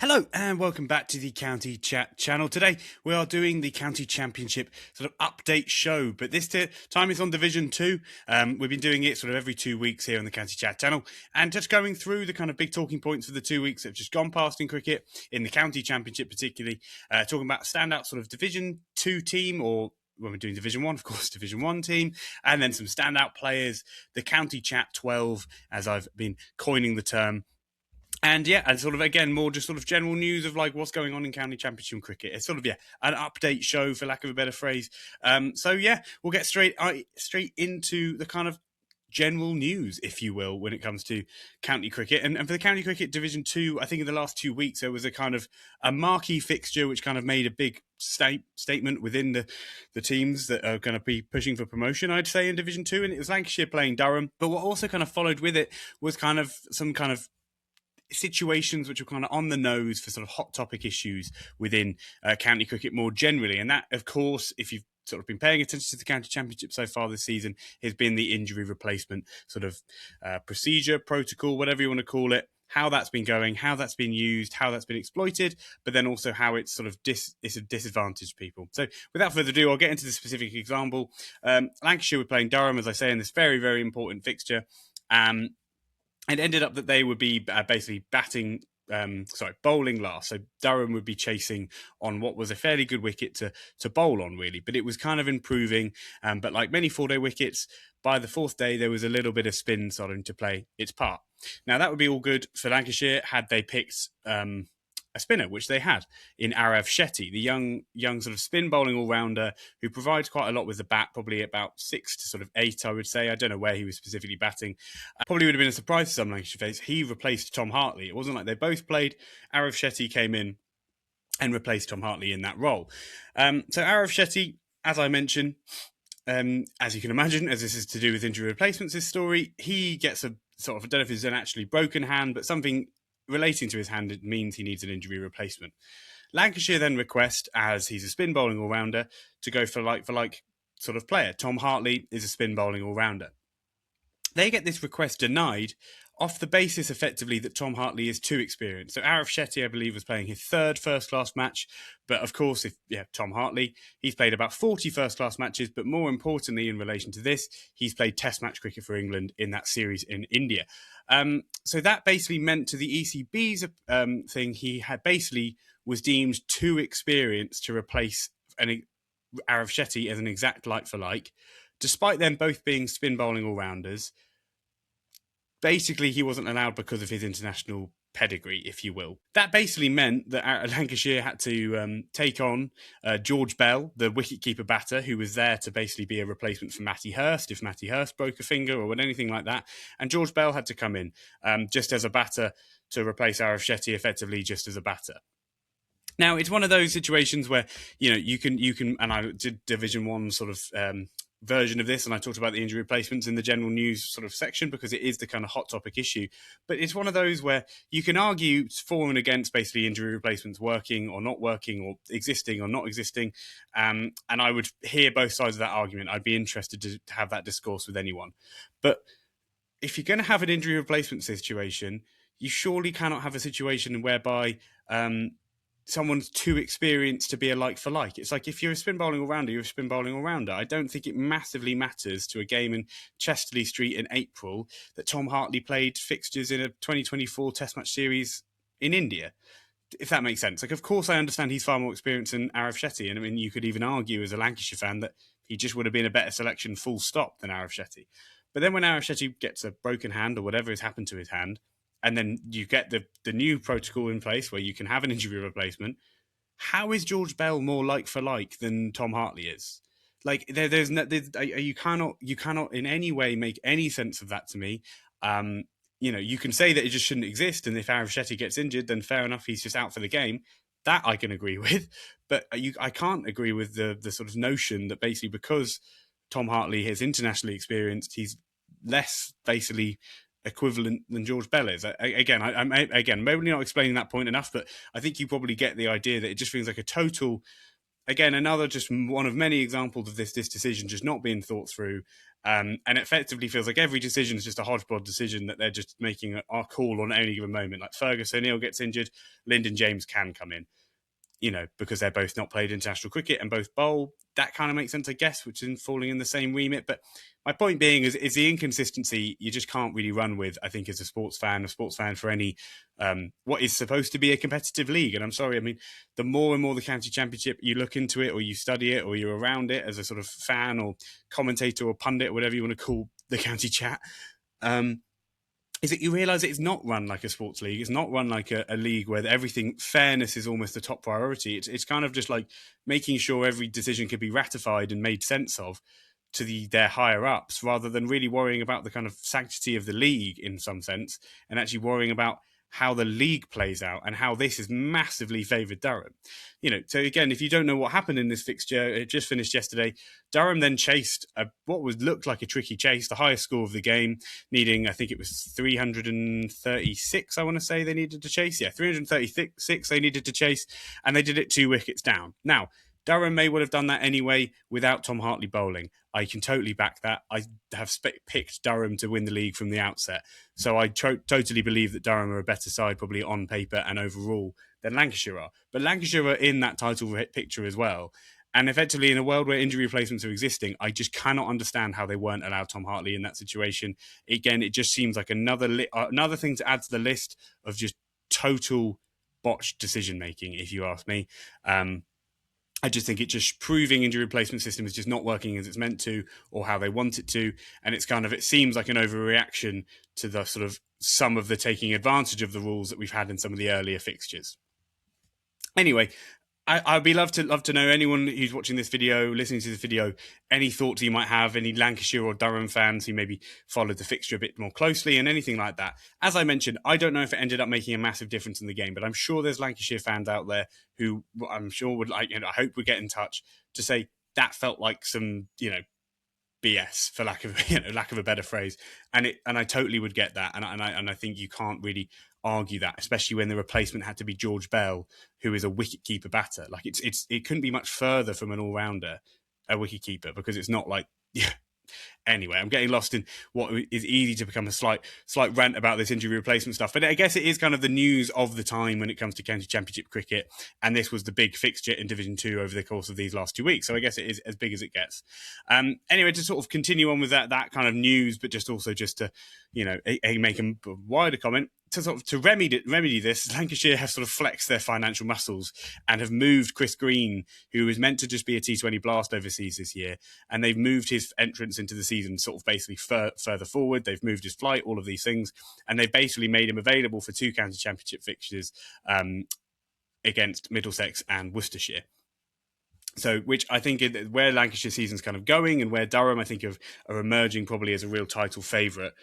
Hello and welcome back to the County Chat channel. Today we are doing the County Championship sort of update show, but this time it's on Division 2. We've been doing it sort of every 2 weeks here on the County Chat channel and just going through the kind of big talking points for the 2 weeks that have just gone past in cricket, in the County Championship particularly, talking about standout sort of Division 2 team, or when we're doing Division 1, of course, Division 1 team, and then some standout players, the County Chat 12, as I've been coining the term. And yeah, and sort of again, more just sort of general news of like what's going on in county championship cricket. It's sort of an update show, for lack of a better phrase. So yeah, we'll get straight into the kind of general news, if you will, when it comes to county cricket. And for the county cricket Division 2, I think in the last 2 weeks there was a kind of a marquee fixture which kind of made a big statement within the teams that are going to be pushing for promotion, I'd say, in Division 2, and it was Lancashire playing Durham. But what also kind of followed with it was kind of some kind of situations which are kind of on the nose for sort of hot topic issues within county cricket more generally. And that, of course, if you've sort of been paying attention to the county championship so far this season, has been the injury replacement sort of procedure, protocol, whatever you want to call it, how that's been going, how that's been used, how that's been exploited, but then also how it's sort of disadvantaged people. So without further ado, I'll get into the specific example. Lancashire were playing Durham, as I say, in this very, very important fixture. It ended up that they would be basically bowling last. So Durham would be chasing on what was a fairly good wicket to bowl on, really. But it was kind of improving. But like many 4-day wickets, by the fourth day, there was a little bit of spin starting to play its part. Now, that would be all good for Lancashire had they picked a spinner, which they had in Arav Shetty, the young sort of spin bowling all-rounder who provides quite a lot with the bat, probably about 6 to sort of 8, I would say. I don't know where he was specifically batting. Probably would have been a surprise to some Lancashire fans. He replaced Tom Hartley. It wasn't like they both played. Arav Shetty came in and replaced Tom Hartley in that role. So Arav Shetty, as I mentioned, as you can imagine, as this is to do with injury replacements, this story, he gets a sort of, I don't know if it's an actually broken hand, but something relating to his hand, it means he needs an injury replacement. Lancashire then request, as he's a spin bowling all-rounder, to go for like sort of player. Tom Hartley is a spin bowling all-rounder. They get this request denied off the basis, effectively, that Tom Hartley is too experienced. So Arav Shetty, I believe, was playing his third first-class match. But of course, Tom Hartley, he's played about 40 first-class matches. But more importantly, in relation to this, he's played Test match cricket for England in that series in India. So that basically meant, to the ECB's thing, he had basically was deemed too experienced to replace Arav Shetty as an exact like-for-like, despite them both being spin bowling all-rounders. Basically, he wasn't allowed because of his international pedigree, if you will. That basically meant that Lancashire had to take on George Bell, the wicketkeeper batter, who was there to basically be a replacement for Matty Hurst, if Matty Hurst broke a finger or anything like that. And George Bell had to come in just as a batter to replace Arav Shetty, effectively just as a batter. Now, it's one of those situations where, you can, and I did Division 1 sort of version of this, and I talked about the injury replacements in the general news sort of section because it is the kind of hot topic issue. But it's one of those where you can argue for and against basically injury replacements working or not working, or existing or not existing. And I would hear both sides of that argument. I'd be interested to have that discourse with anyone. But if you're going to have an injury replacement situation, you surely cannot have a situation whereby someone's too experienced to be a like-for-like. It's like, if you're a spin bowling all-rounder, you're a spin bowling all-rounder. I don't think it massively matters to a game in Chesterley Street in April that Tom Hartley played fixtures in a 2024 Test match series in India, if that makes sense. Like, of course, I understand he's far more experienced than Arav Shetty, and I mean, you could even argue as a Lancashire fan that he just would have been a better selection full stop than Arav Shetty. But then when Arav Shetty gets a broken hand or whatever has happened to his hand, and then you get the new protocol in place where you can have an injury replacement, how is George Bell more like for like than Tom Hartley is? Like, you cannot in any way make any sense of that to me. You can say that it just shouldn't exist, and if Arav Shetty gets injured, then fair enough, he's just out for the game. That I can agree with, but I can't agree with the sort of notion that basically because Tom Hartley is internationally experienced, he's less basically equivalent than George Bell is. I'm maybe not explaining that point enough, but I think you probably get the idea that it just feels like a total, again, another just one of many examples of this decision just not being thought through. And it effectively feels like every decision is just a hodgepodge decision that they're just making a call on any given moment. Like Fergus O'Neill gets injured, Lyndon James can come in, because they're both not played international cricket and both bowl. That kind of makes sense, I guess, which is falling in the same remit. But my point being is the inconsistency you just can't really run with, I think, as a sports fan for any what is supposed to be a competitive league. And I'm sorry, I mean, the more and more the county championship, you look into it or you study it or you're around it as a sort of fan or commentator or pundit or whatever you want to call the county chat, is that you realise it's not run like a sports league. It's not run like a league where everything, fairness is almost the top priority. It's kind of just like making sure every decision can be ratified and made sense of to their higher ups, rather than really worrying about the kind of sanctity of the league in some sense, and actually worrying about how the league plays out and how this has massively favoured Durham. So again, if you don't know what happened in this fixture, it just finished yesterday. Durham then chased what looked like a tricky chase, the highest score of the game, needing, I think it was 336, I want to say they needed to chase. Yeah, 336 they needed to chase, and they did it 2 wickets down. Now, Durham may well have done that anyway without Tom Hartley bowling. I can totally back that. I have picked Durham to win the league from the outset. So I totally believe that Durham are a better side, probably on paper and overall, than Lancashire are. But Lancashire are in that title picture as well. And effectively, in a world where injury replacements are existing, I just cannot understand how they weren't allowed Tom Hartley in that situation. Again, it just seems like another thing to add to the list of just total botched decision-making, if you ask me. I just think it's just proving injury replacement system is just not working as it's meant to or how they want it to. And it seems like an overreaction to the sort of some of the taking advantage of the rules that we've had in some of the earlier fixtures. Anyway, I'd be love to know, anyone who's watching this video, listening to this video, any thoughts you might have, any Lancashire or Durham fans who maybe followed the fixture a bit more closely and anything like that. As I mentioned, I don't know if it ended up making a massive difference in the game, but I'm sure there's Lancashire fans out there who I'm sure would I hope would get in touch to say that felt like some, BS, for lack of a better phrase, and I totally would get that, and I think you can't really argue that, especially when the replacement had to be George Bell, who is a wicket-keeper batter. Like it couldn't be much further from an all-rounder, a wicket-keeper, because it's not like Anyway, I'm getting lost in what is easy to become a slight rant about this injury replacement stuff. But I guess it is kind of the news of the time when it comes to county championship cricket. And this was the big fixture in Division 2 over the course of these last 2 weeks. So I guess it is as big as it gets. Anyway, to sort of continue on with that kind of news, but just to, make a wider comment. To remedy this, Lancashire have sort of flexed their financial muscles and have moved Chris Green, who was meant to just be a T20 blast overseas this year, and they've moved his entrance into the season sort of basically further forward. They've moved his flight, all of these things, and they've basically made him available for 2 county championship fixtures against Middlesex and Worcestershire. So, which I think where Lancashire season's kind of going, and where Durham, I think, are emerging probably as a real title favourite.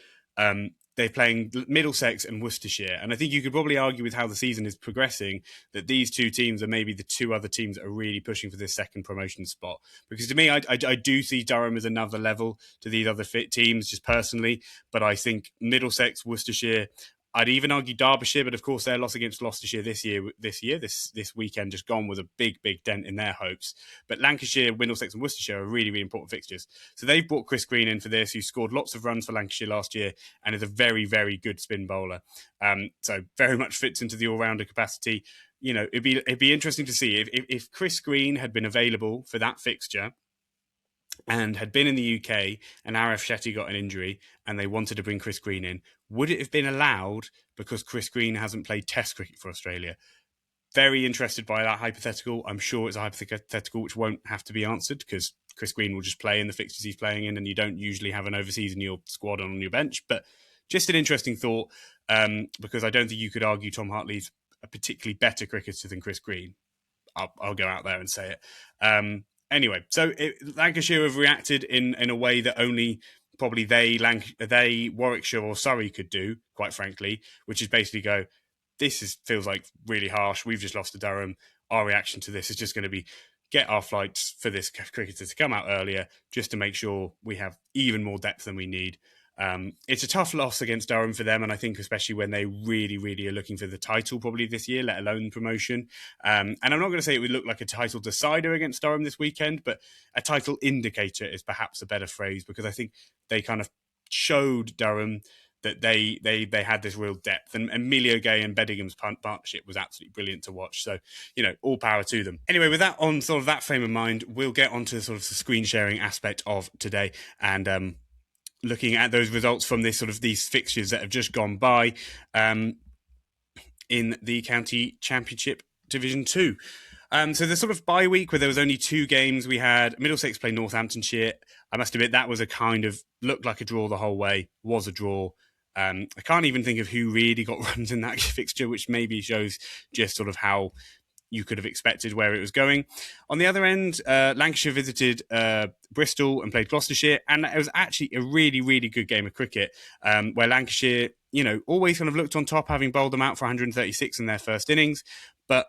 They're playing Middlesex and Worcestershire. And I think you could probably argue with how the season is progressing that these 2 teams are maybe the 2 other teams that are really pushing for this second promotion spot. Because to me, I do see Durham as another level to these other teams, just personally. But I think Middlesex, Worcestershire, I'd even argue Derbyshire, but of course their loss against Gloucestershire this weekend just gone was a big dent in their hopes. But Lancashire, Middlesex and Worcestershire are really, really important fixtures. So they've brought Chris Green in for this, who scored lots of runs for Lancashire last year and is a very, very good spin bowler. So very much fits into the all-rounder capacity. It'd be interesting to see if Chris Green had been available for that fixture and had been in the UK and Arif Shetty got an injury and they wanted to bring Chris Green in, would it have been allowed because Chris Green hasn't played Test cricket for Australia? Very interested by that hypothetical. I'm sure it's a hypothetical which won't have to be answered because Chris Green will just play in the fixtures he's playing in, and you don't usually have an overseas in your squad on your bench. But just an interesting thought, because I don't think you could argue Tom Hartley's a particularly better cricketer than Chris Green. I'll go out there and say it. Anyway, so Lancashire have reacted in a way that only probably they, Warwickshire or Surrey could do, quite frankly, which is basically go, feels like really harsh. We've just lost to Durham. Our reaction to this is just going to be get our flights for this cricketer to come out earlier just to make sure we have even more depth than we need. It's a tough loss against Durham for them, and I think especially when they really, really are looking for the title probably this year, let alone promotion. And I'm not going to say it would look like a title decider against Durham this weekend, but a title indicator is perhaps a better phrase, because I think they kind of showed Durham that they had this real depth, and Emilio Gay and Beddingham's partnership was absolutely brilliant to watch. So, all power to them. Anyway, with that on sort of that frame of mind, we'll get onto sort of the screen sharing aspect of today, and looking at those results from this sort of these fixtures that have just gone by in the County Championship Division 2. So the sort of bye week where there was only 2 games, we had Middlesex play Northamptonshire. I must admit that was a kind of looked like a draw the whole way, was a draw. I can't even think of who really got runs in that fixture, which maybe shows just sort of how you could have expected where it was going. On the other end, Lancashire visited Bristol and played Gloucestershire, and it was actually a really, really good game of cricket, where Lancashire, always kind of looked on top, having bowled them out for 136 in their first innings, but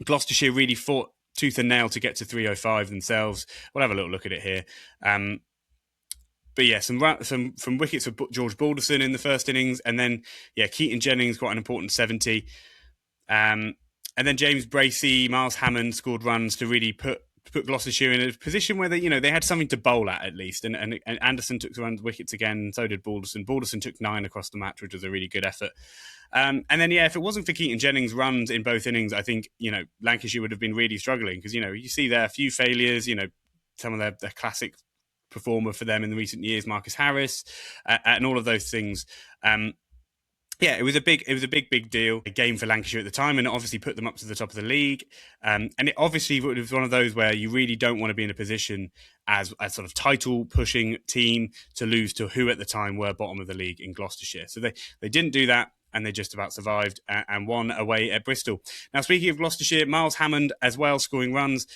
Gloucestershire really fought tooth and nail to get to 305 themselves. We'll have a little look at it here. But yeah, some from wickets of George Balderson in the first innings, and then Keaton Jennings got an important 70. And then James Bracey, Miles Hammond scored runs to really put Gloucestershire in a position where they had something to bowl at least. And Anderson took some wickets again, and so did Balderson. Balderson took 9 across the match, which was a really good effort. And then, if it wasn't for Keaton Jennings' runs in both innings, I think, Lancashire would have been really struggling, because, you see there a few failures, some of their classic performer for them in the recent years, Marcus Harris, and all of those things. It was a big deal, a game for Lancashire at the time, and it obviously put them up to the top of the league. And it obviously was one of those where you really don't want to be in a position as a sort of title pushing team to lose to who at the time were bottom of the league in Gloucestershire. So they didn't do that, and they just about survived and won away at Bristol. Now, speaking of Gloucestershire, Miles Hammond as well scoring runs.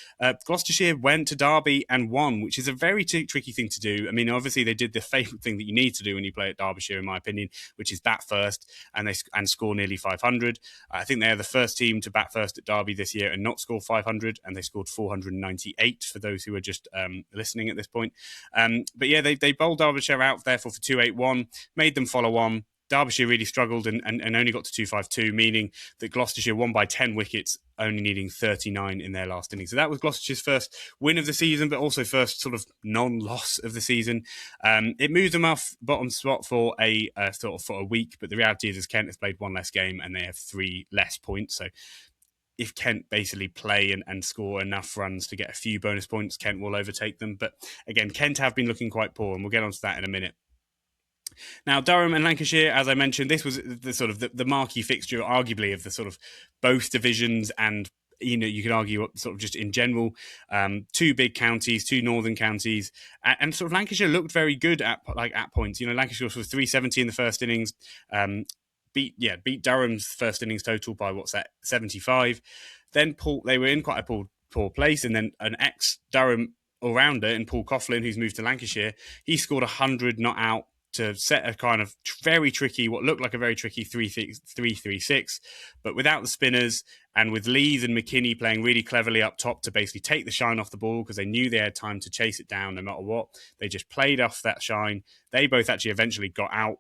Gloucestershire went to Derby and won, which is a very tricky thing to do. I mean, obviously they did the favourite thing that you need to do when you play at Derbyshire, in my opinion, which is bat first and score nearly 500. I think they are the first team to bat first at Derby this year and not score 500, and they scored 498 for those who are just listening at this point. But yeah, they bowled Derbyshire out, therefore, for 281, made them follow on. Derbyshire really struggled and only got to 252, meaning that Gloucestershire won by 10 wickets, only needing 39 in their last inning. So that was Gloucestershire's first win of the season, but also first sort of non-loss of the season. It moved them off bottom spot for a week, but the reality is Kent has played 1 less game and they have 3 less points. So if Kent basically play and score enough runs to get a few bonus points, Kent will overtake them. But again, Kent have been looking quite poor, and we'll get onto that in a minute. Now, Durham and Lancashire, as I mentioned, this was the sort of the marquee fixture, arguably, of the sort of both divisions, and you could argue sort of just in general, 2 big counties, 2 northern counties, and sort of Lancashire looked very good at points. Lancashire was 370 in the first innings, beat Durham's first innings total by 75. Then they were in quite a poor place, and then an ex-Durham all-rounder in Paul Coughlin, who's moved to Lancashire, he scored 100 not out to set a kind of what looked like a very tricky 3-3-6, but without the spinners, and with Lees and McKinney playing really cleverly up top to basically take the shine off the ball, because they knew they had time to chase it down no matter what. They just played off that shine. They both actually eventually got out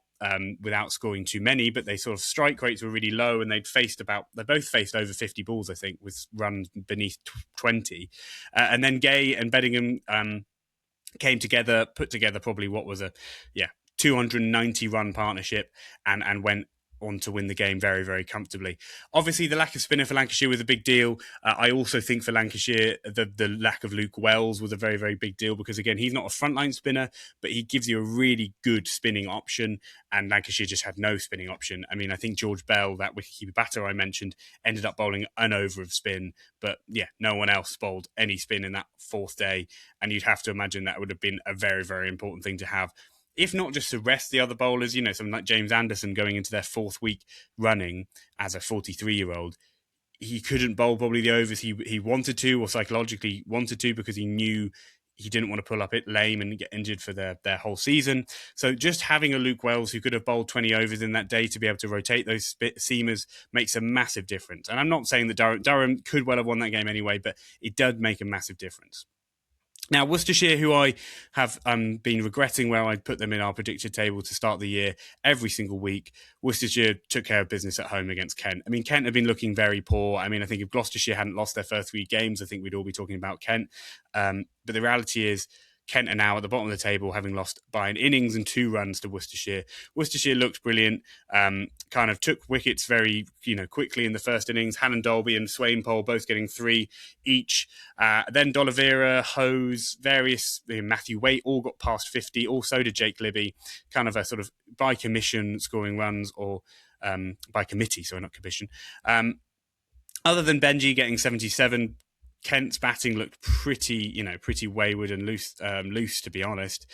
without scoring too many, but they sort of strike rates were really low, and they both faced over 50 balls, I think, with runs beneath 20. And then Gay and Beddingham came together, put together probably what was a 290 run partnership, and went on to win the game very, very comfortably. Obviously, the lack of spinner for Lancashire was a big deal. I also think for Lancashire, the lack of Luke Wells was a very, very big deal, because, again, he's not a frontline spinner, but he gives you a really good spinning option, and Lancashire just had no spinning option. I mean, I think George Bell, that wicketkeeper batter I mentioned, ended up bowling an over of spin, but no one else bowled any spin in that 4th day, and you'd have to imagine that would have been a very, very important thing to have, if not just to rest the other bowlers, someone like James Anderson going into their 4th week running as a 43-year-old. He couldn't bowl probably the overs he wanted to, or psychologically wanted to, because he knew he didn't want to pull up it lame and get injured for their whole season. So just having a Luke Wells who could have bowled 20 overs in that day to be able to rotate those seamers makes a massive difference. And I'm not saying that Durham could well have won that game anyway, but it does make a massive difference. Now, Worcestershire, who I have been regretting where I put them in our predicted table to start the year every single week, Worcestershire took care of business at home against Kent. I mean, Kent have been looking very poor. I mean, I think if Gloucestershire hadn't lost their first 3 games, I think we'd all be talking about Kent. But the reality is, Kent are now at the bottom of the table, having lost by an innings and 2 runs to Worcestershire. Worcestershire looked brilliant, kind of took wickets very, quickly in the first innings. Hannon Dolby and Swainpole both getting 3 each. Then D'Oliveira, Hose, various, Matthew Waite all got past 50. Also did Jake Libby, kind of a sort of by commission scoring runs, or by committee, sorry, not commission. Other than Benji getting 77, Kent's batting looked pretty wayward and loose, to be honest.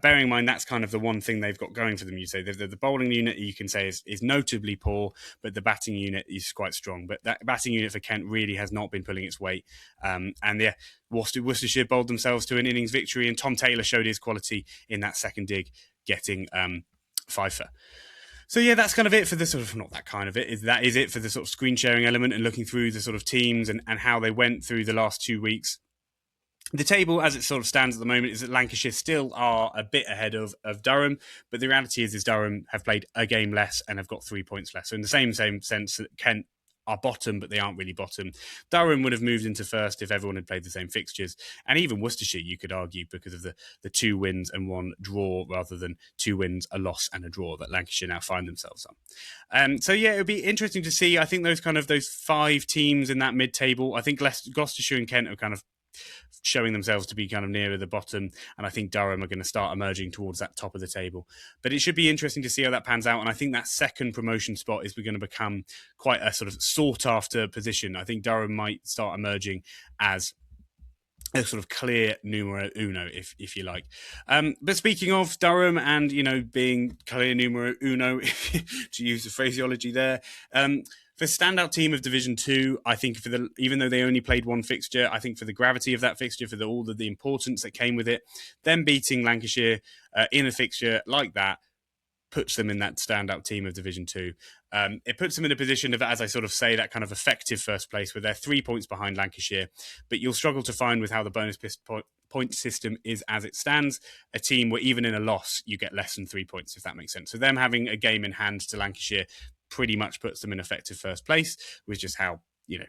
Bearing in mind that's kind of the one thing they've got going for them. You say the bowling unit, you can say, is notably poor, but the batting unit is quite strong. But that batting unit for Kent really has not been pulling its weight. And yeah, Worcestershire bowled themselves to an innings victory, and Tom Taylor showed his quality in that second dig, getting fifer. So yeah, that's kind of it for the sort of, not that kind of it, that is it for the sort of screen sharing element and looking through the sort of teams and how they went through the last 2 weeks. The table, as it sort of stands at the moment, is that Lancashire still are a bit ahead of Durham, but the reality is Durham have played a game less and have got 3 points less. So in the same sense that Kent are bottom, but they aren't really bottom. Durham would have moved into first if everyone had played the same fixtures. And even Worcestershire, you could argue, because of the 2 wins and 1 draw, rather than 2 wins, a loss and a draw, that Lancashire now find themselves on. So yeah, it would be interesting to see. I think those 5 teams in that mid-table, I think Gloucestershire and Kent are kind of showing themselves to be kind of nearer the bottom, and I think Durham are going to start emerging towards that top of the table. But it should be interesting to see how that pans out, and I think that second promotion spot is going to become quite a sort of sought-after position. I think Durham might start emerging as a sort of clear numero uno, if you like. But speaking of Durham and, being clear numero uno, to use the phraseology there, for standout team of Division 2, I think even though they only played 1 fixture, I think for the gravity of that fixture, for all of the importance that came with it, them beating Lancashire in a fixture like that puts them in that standout team of Division 2. It puts them in a position of, as I sort of say, that kind of effective first place, where they're 3 points behind Lancashire. But you'll struggle to find, with how the bonus point system is as it stands, a team where even in a loss, you get less than 3 points, if that makes sense. So them having a game in hand to Lancashire pretty much puts them in effective first place, which is how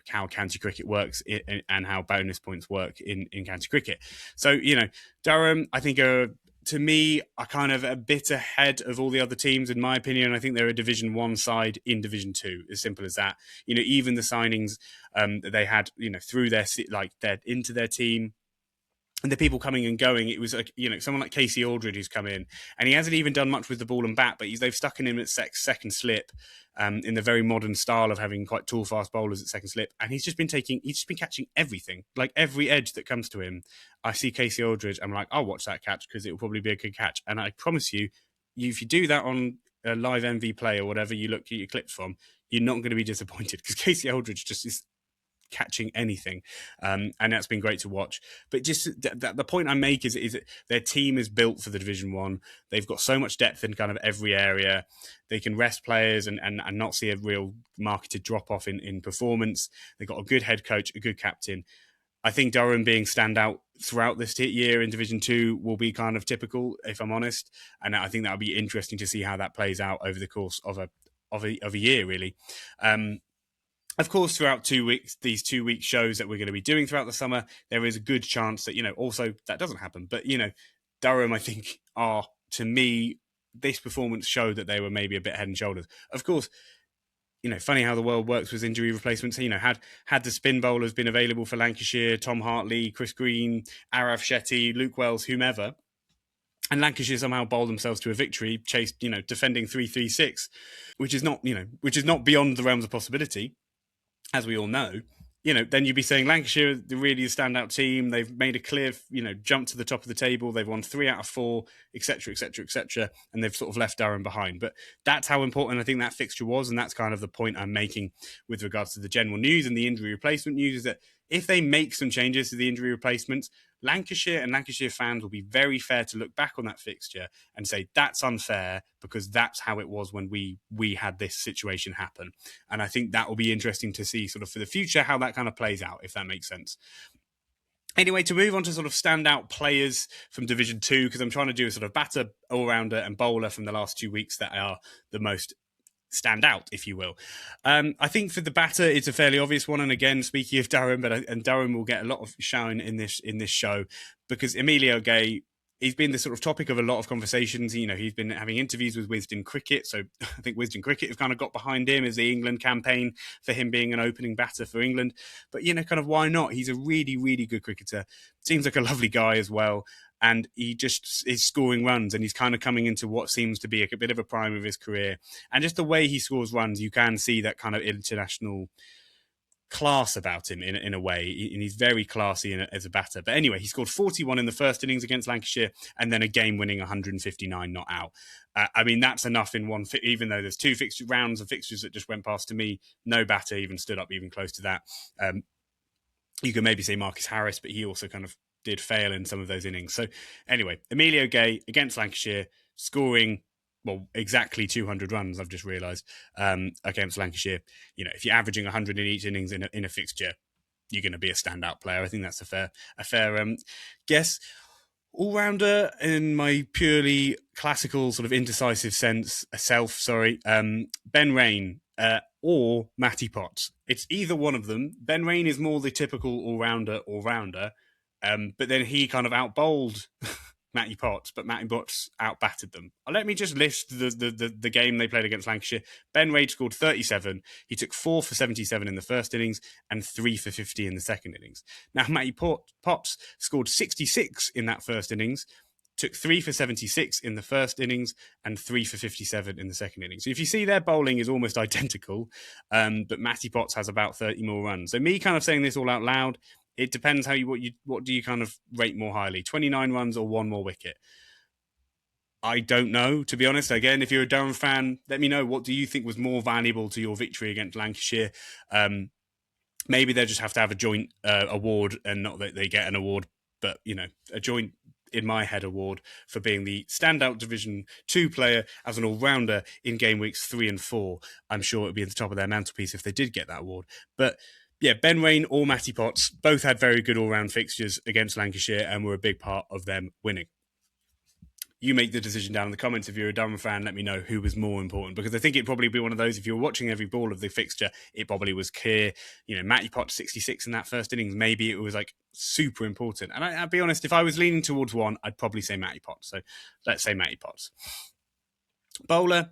how county cricket works and how bonus points work in county cricket. So, Durham, I think, to me, are kind of a bit ahead of all the other teams, in my opinion. I think they're a Division 1 side in Division 2, as simple as that. Even the signings that they had, through their into their team, and the people coming and going, it was someone like Casey Aldridge who's come in, and he hasn't even done much with the ball and bat, but they've stuck in him at second slip, in the very modern style of having quite tall, fast bowlers at second slip, and he's just been catching everything, like every edge that comes to him. I see Casey Aldridge, I'm like, I'll watch that catch because it will probably be a good catch, and I promise you, if you do that on a live MV play or whatever you look at your clips from, you're not going to be disappointed, because Casey Aldridge just is catching anything, and that's been great to watch. But just the point I make is that their team is built for the Division 1. They've got so much depth in kind of every area. They can rest players and not see a real marketed drop off in performance. They've got a good head coach, a good captain. I think Durham being standout throughout this year in Division 2 will be kind of typical, if I'm honest, and I think that'll be interesting to see how that plays out over the course of a year, really. Of course, throughout 2 weeks, these 2 week shows that we're going to be doing throughout the summer, there is a good chance that, also that doesn't happen. But, Durham, I think, are, to me, this performance showed that they were maybe a bit head and shoulders. Of course, funny how the world works with injury replacements. Had the spin bowlers been available for Lancashire, Tom Hartley, Chris Green, Arav Shetty, Luke Wells, whomever, and Lancashire somehow bowled themselves to a victory, chased, defending 336, which is not beyond the realms of possibility, as we all know, then you'd be saying Lancashire, they're really a standout team. They've made a clear, jump to the top of the table. They've won 3 out of 4, etc., etc., etc., and they've sort of left Durham behind. But that's how important I think that fixture was, and that's kind of the point I'm making with regards to the general news and the injury replacement news, is that if they make some changes to the injury replacements, Lancashire and Lancashire fans will be very fair to look back on that fixture and say that's unfair because that's how it was when we had this situation happen. And I think that will be interesting to see sort of for the future how that kind of plays out, if that makes sense. Anyway, to move on to sort of standout players from Division 2, because I'm trying to do a sort of batter, all-rounder and bowler from the last 2 weeks that are the most stand out, if you will. I think for the batter, it's a fairly obvious one. And again, speaking of Durham, and Durham will get a lot of shine in this show, because Emilio Gay, he's been the sort of topic of a lot of conversations. He's been having interviews with Wisden Cricket, so I think Wisden Cricket have kind of got behind him as the England campaign for him being an opening batter for England. But kind of why not? He's a really, really good cricketer. Seems like a lovely guy as well. And he just is scoring runs, and he's kind of coming into what seems to be a bit of a prime of his career. And just the way he scores runs, you can see that kind of international class about him in a way, and he's very classy as a batter. But anyway, he scored 41 in the first innings against Lancashire, and then a game-winning 159 not out. I mean, that's enough in one, even though there's two rounds of fixtures that just went past. To me, no batter even stood up even close to that. You can maybe say Marcus Harris, but he also kind of did fail in some of those innings. So anyway, Emilio Gay against Lancashire, scoring, well, exactly 200 runs, I've just realised, against Lancashire. If you're averaging 100 in each innings in a fixture, you're going to be a standout player. I think that's a fair guess. All-rounder in my purely classical sort of indecisive sense, Ben Rain or Matty Potts. It's either one of them. Ben Rain is more the typical all-rounder, but then he kind of outbowled Matty Potts, but Matty Potts outbatted them. Let me just list the game they played against Lancashire. Ben Raid scored 37. He took 4 for 77 in the first innings and 3 for 50 in the second innings. Now, Matty Potts scored 66 in that first innings, took 3 for 76 in the first innings and 3 for 57 in the second innings. So if you see, their bowling is almost identical, but Matty Potts has about 30 more runs. So me kind of saying this all out loud, it depends what do you kind of rate more highly, 29 runs or one more wicket? I don't know, to be honest. Again, if you're a Durham fan, let me know, what do you think was more valuable to your victory against Lancashire? Maybe they just have to have a joint award, and not that they get an award, but a joint, in my head, award for being the standout Division 2 player as an all-rounder in game weeks 3 and 4. I'm sure it would be at the top of their mantelpiece if they did get that award. But yeah, Ben Rain or Matty Potts both had very good all-round fixtures against Lancashire and were a big part of them winning. You make the decision down in the comments. If you're a Durham fan, let me know who was more important, because I think it'd probably be one of those, if you were watching every ball of the fixture, it probably was clear, Matty Potts 66 in that first innings, maybe it was like super important. And I'll be honest, if I was leaning towards one, I'd probably say Matty Potts. So let's say Matty Potts. Bowler,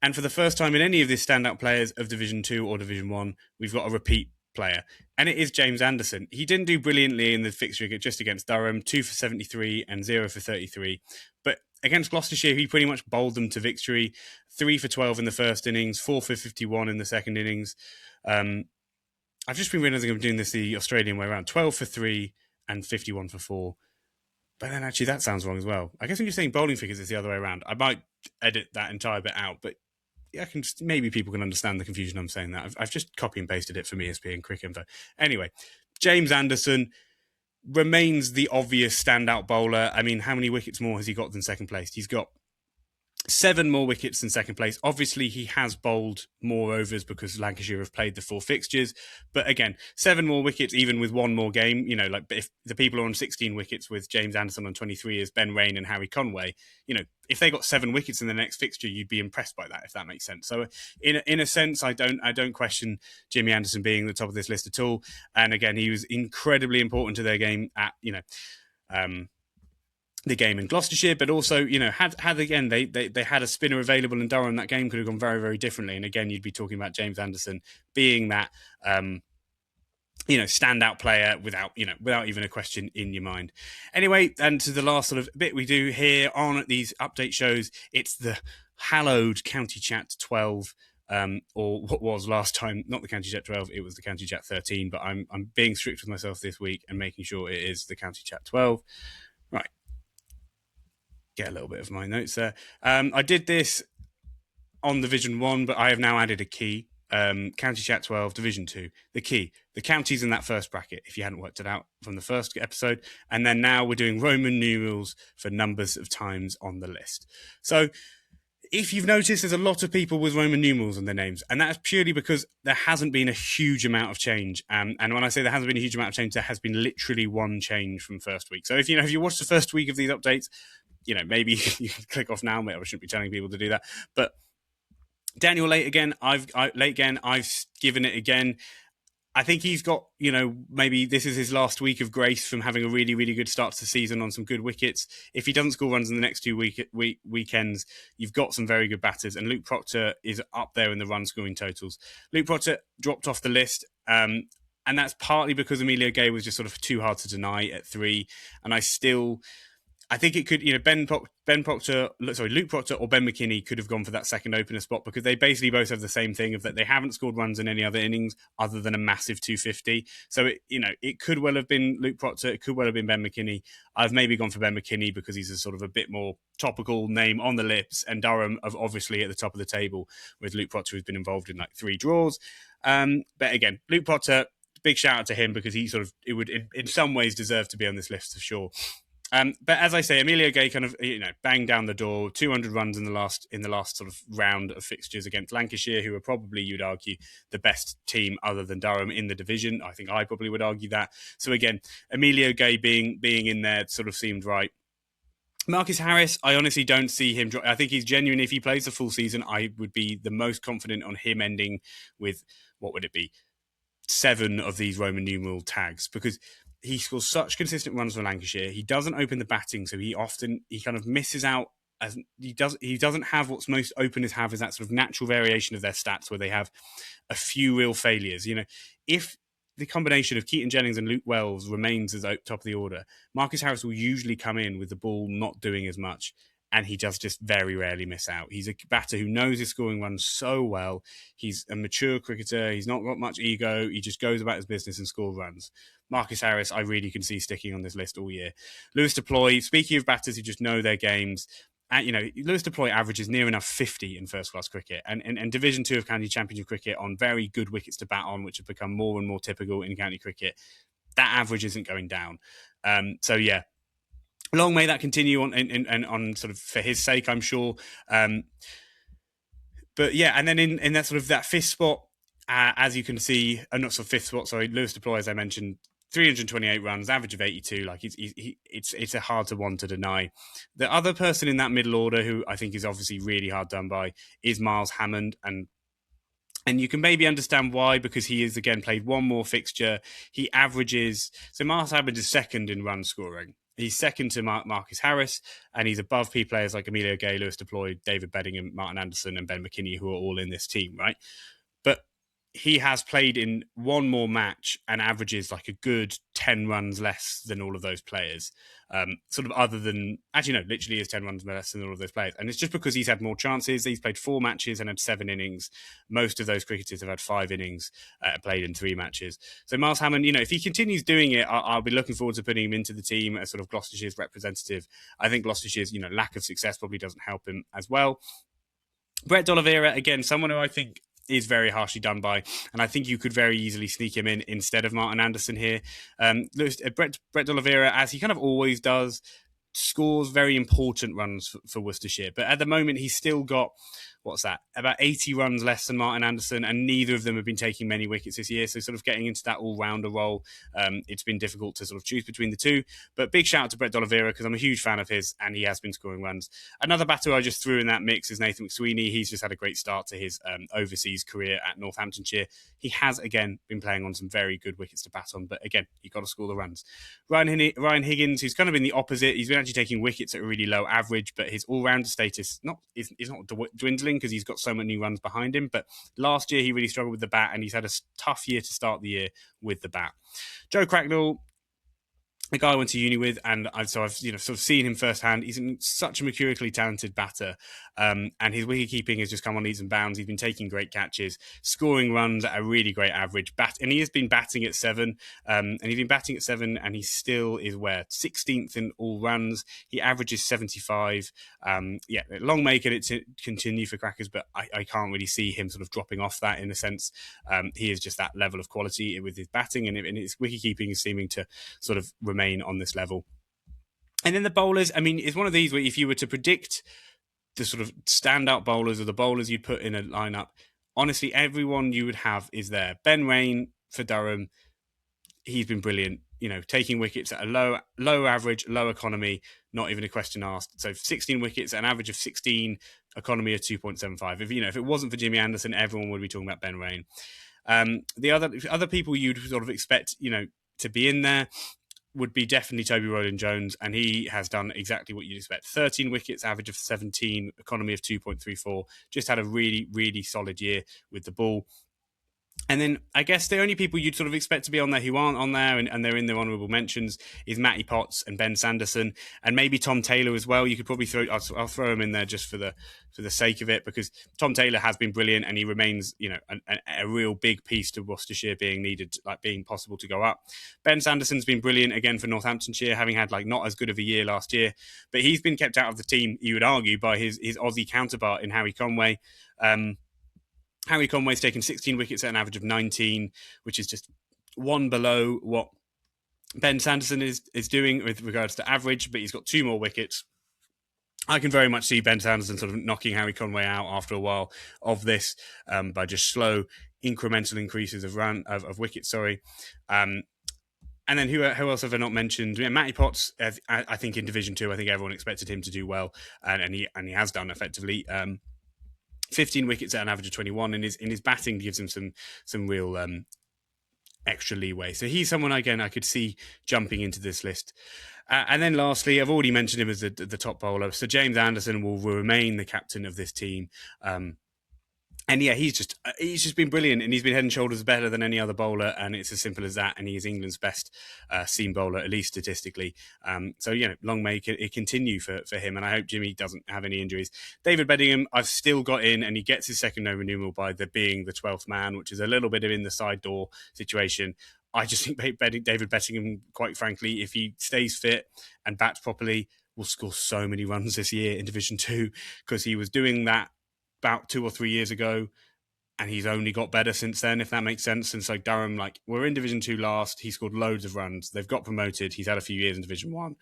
and for the first time in any of these standout players of Division 2 or Division 1, we've got a repeat player, and it is James Anderson. He didn't do brilliantly in the fixture just against Durham, 2 for 73 and 0 for 33, but against Gloucestershire, he pretty much bowled them to victory. 3 for 12 in the first innings, 4 for 51 in the second innings. I've just been realising I'm doing this the Australian way around. 12 for 3 and 51 for 4. But then actually that sounds wrong as well. I guess when you're saying bowling figures, it's the other way around. I might edit that entire bit out, but maybe people can understand the confusion I'm saying that. I've just copy and pasted it for me as being quick info. Anyway, James Anderson remains the obvious standout bowler. I mean, how many wickets more has he got than second place? He's got 7 more wickets than second place. Obviously, he has bowled more overs because Lancashire have played the 4 fixtures. But again, 7 more wickets, even with one more game. Like if the people are on 16 wickets with James Anderson on 23 as Ben Rain and Harry Conway, if they got 7 wickets in the next fixture, you'd be impressed by that, if that makes sense. So in a sense, I don't question Jimmy Anderson being the top of this list at all. And again, he was incredibly important to their game at, the game in Gloucestershire, but also, had again, they had a spinner available in Durham, that game could have gone very, very differently. And again, you'd be talking about James Anderson being that, standout player without even a question in your mind. Anyway, and to the last sort of bit we do here on these update shows, it's the hallowed County Chat 12, or what was last time, not the County Chat 12, it was the County Chat 13, but I'm being strict with myself this week and making sure it is the County Chat 12. Right. Get a little bit of my notes there. I did this on Division 1, but I have now added a key. County Chat 12, Division 2. The key. The counties in that first bracket, if you hadn't worked it out from the first episode. And then now we're doing Roman numerals for numbers of times on the list. So If you've noticed, there's a lot of people with Roman numerals on their names, and that's purely because there hasn't been a huge amount of change. And when I say there hasn't been a huge amount of change, there has been literally one change from first week. So if you watch the first week of these updates, maybe you can click off now. Maybe I shouldn't be telling people to do that, but Daniel Late again. I've given it again. I think he's got, maybe this is his last week of grace from having a really, really good start to the season on some good wickets. If he doesn't score runs in the next two weekends, you've got some very good batters. And Luke Proctor is up there in the run scoring totals. Luke Proctor dropped off the list. And that's partly because Emilio Gay was just sort of too hard to deny at 3. And I think it could, Luke Proctor or Ben McKinney could have gone for that second opener spot, because they basically both have the same thing of that they haven't scored runs in any other innings other than a massive 250. So it could well have been Luke Proctor, it could well have been Ben McKinney. I've maybe gone for Ben McKinney because he's a sort of a bit more topical name on the lips, and Durham of obviously at the top of the table with Luke Proctor, who's been involved in like 3 draws. But again, Luke Proctor, big shout out to him because it would in some ways deserve to be on this list for sure. But as I say, Emilio Gay kind of banged down the door, 200 runs in the last sort of round of fixtures against Lancashire, who are probably, you'd argue, the best team other than Durham in the division. I think I probably would argue that. So again, Emilio Gay being in there sort of seemed right. Marcus Harris, I honestly don't see him. I think he's genuine. If he plays the full season, I would be the most confident on him ending with, what would it be, 7 of these Roman numeral tags, because he scores such consistent runs for Lancashire. He doesn't open the batting, so he kind of misses out. As he doesn't have what's most openers have, is that sort of natural variation of their stats where they have a few real failures. If the combination of Keaton Jennings and Luke Wells remains as top of the order, Marcus Harris will usually come in with the ball not doing as much, and he does just very rarely miss out. He's a batter who knows his scoring runs so well. He's a mature cricketer. He's not got much ego. He just goes about his business and scores runs. Marcus Harris, I really can see sticking on this list all year. Lewis Deploy, speaking of batters who just know their games, Lewis Deploy averages near enough 50 in first-class cricket, and Division 2 of County Championship cricket on very good wickets to bat on, which have become more and more typical in county cricket. That average isn't going down. So yeah, long may that continue on sort of for his sake, I'm sure. But yeah, and then in that sort of that fifth spot, as you can see, not sort of fifth spot, sorry, Lewis Deploy, as I mentioned, 328 runs, average of 82. Like it's a hard one to deny. The other person in that middle order who I think is obviously really hard done by is Miles Hammond, and you can maybe understand why, because he has again played one more fixture. He averages, so Miles Hammond is second in run scoring. He's second to Marcus Harris, and he's above P players like Emilio Gay, Lewis Deploy, David Beddingham, Martin Anderson, and Ben McKinney, who are all in this team, right? But he has played in one more match and averages like a good 10 runs less than all of those players. Literally is 10 runs less than all of those players. And it's just because he's had more chances. He's played 4 matches and had 7 innings. Most of those cricketers have had 5 innings, played in 3 matches. So Miles Hammond, if he continues doing it, I'll be looking forward to putting him into the team as sort of Gloucestershire's representative. I think Gloucestershire's, lack of success probably doesn't help him as well. Brett D'Oliveira, again, someone who I think is very harshly done by, and I think you could very easily sneak him in instead of Martin Anderson here. Brett D'Oliveira, as he kind of always does, scores very important runs for Worcestershire, but at the moment he's still got about 80 runs less than Martin Anderson, and neither of them have been taking many wickets this year, so sort of getting into that all-rounder role, it's been difficult to sort of choose between the two. But big shout out to Brett D'Oliveira, because I'm a huge fan of his and he has been scoring runs. Another batter I just threw in that mix is Nathan McSweeney. He's just had a great start to his overseas career at Northamptonshire. He has again been playing on some very good wickets to bat on, but again, you've got to score the runs. Ryan Higgins, who's kind of been the opposite, he's been actually taking wickets at a really low average, but his all-rounder status is not dwindling because he's got so many runs behind him. But last year he really struggled with the bat, and he's had a tough year to start the year with the bat. Joe Cracknell, a guy I went to uni with, and I've sort of seen him firsthand. He's such a mercurically talented batter, and his wicket keeping has just come on leaps and bounds. He's been taking great catches, scoring runs at a really great average. And he has been batting at 7, and he's been batting at 7, and he still is 16th in all runs. He averages 75. Long may it continue for Crackers, but I can't really see him sort of dropping off that in a sense. He is just that level of quality with his batting, and his wicket keeping is seeming to sort of remain on this level. And then the bowlers, I mean, it's one of these where if you were to predict the sort of standout bowlers or the bowlers you'd put in a lineup, honestly, everyone you would have is there. Ben Rain for Durham, he's been brilliant. Taking wickets at a low average, low economy, not even a question asked. So 16 wickets, an average of 16, economy of 2.75. If it wasn't for Jimmy Anderson, everyone would be talking about Ben Rain. The other people you'd sort of expect, to be in there would be definitely Toby Rowland-Jones, and he has done exactly what you'd expect. 13 wickets, average of 17, economy of 2.34. Just had a really, really solid year with the ball. And then I guess the only people you'd sort of expect to be on there who aren't on there and they're in their honourable mentions is Matty Potts and Ben Sanderson and maybe Tom Taylor as well. You could probably I'll throw him in there just for the sake of it, because Tom Taylor has been brilliant and he remains, a real big piece to Worcestershire being needed, like being possible to go up. Ben Sanderson's been brilliant again for Northamptonshire, having had like not as good of a year last year, but he's been kept out of the team, you would argue, by his Aussie counterpart in Harry Conway. Harry Conway's taken 16 wickets at an average of 19, which is just one below what Ben Sanderson is doing with regards to average, but he's got 2 more wickets. I can very much see Ben Sanderson sort of knocking Harry Conway out after a while of this by just slow incremental increases of wickets. And then who else have I not mentioned? Yeah, Matty Potts, I think in Division 2, I think everyone expected him to do well, and he has done effectively. 15 wickets at an average of 21, and in his batting gives him some real extra leeway. So he's someone, again, I could see jumping into this list. And then lastly, I've already mentioned him as the top bowler. So James Anderson will remain the captain of this team. And yeah, he's just been brilliant, and he's been head and shoulders better than any other bowler, and it's as simple as that. And he is England's best seam bowler, at least statistically. So long may it continue for him, and I hope Jimmy doesn't have any injuries. David Beddingham, I've still got in, and he gets his second no renewal by being the 12th man, which is a little bit of in the side door situation. I just think David Beddingham, quite frankly, if he stays fit and bats properly, will score so many runs this year in Division 2, because he was doing that about 2 or 3 years ago, and he's only got better since then, if that makes sense. And so Durham, we're in Division 2 last. He scored loads of runs. They've got promoted. He's had a few years in Division 1.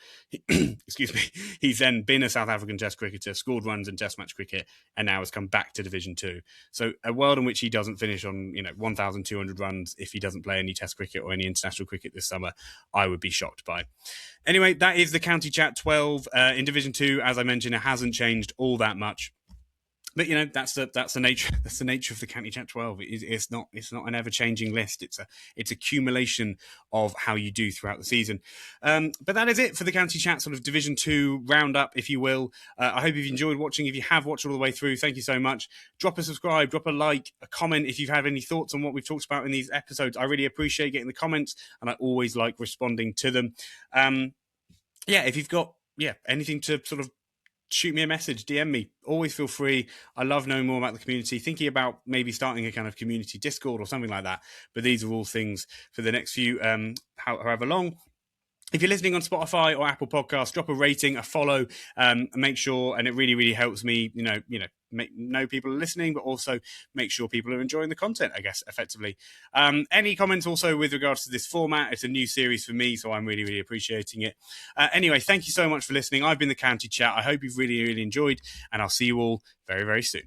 Excuse me. He's then been a South African Test cricketer, scored runs in Test match cricket, and now has come back to Division 2. So a world in which he doesn't finish on 1,200 runs if he doesn't play any Test cricket or any international cricket this summer, I would be shocked by. Anyway, that is the County Chat 12. In Division 2, as I mentioned, it hasn't changed all that much. But that's the nature. That's the nature of the County Chat 12. It's not an ever changing list. It's accumulation of how you do throughout the season. But that is it for the County Chat sort of Division 2 roundup, if you will. I hope you've enjoyed watching. If you have watched all the way through, thank you so much. Drop a subscribe, drop a like, a comment if you've had any thoughts on what we've talked about in these episodes. I really appreciate getting the comments, and I always like responding to them. If you've got anything to sort of shoot me a message, DM me, always feel free. I love knowing more about the community, thinking about maybe starting a kind of community Discord or something like that. But these are all things for the next few, however long. If you're listening on Spotify or Apple Podcasts, drop a rating, a follow, make sure, and it really, really helps me, know people are listening, but also make sure people are enjoying the content, I guess, effectively. Any comments also with regards to this format? It's a new series for me, so I'm really, really appreciating it. Anyway, thank you so much for listening. I've been the County Chat. I hope you've really, really enjoyed, and I'll see you all very, very soon.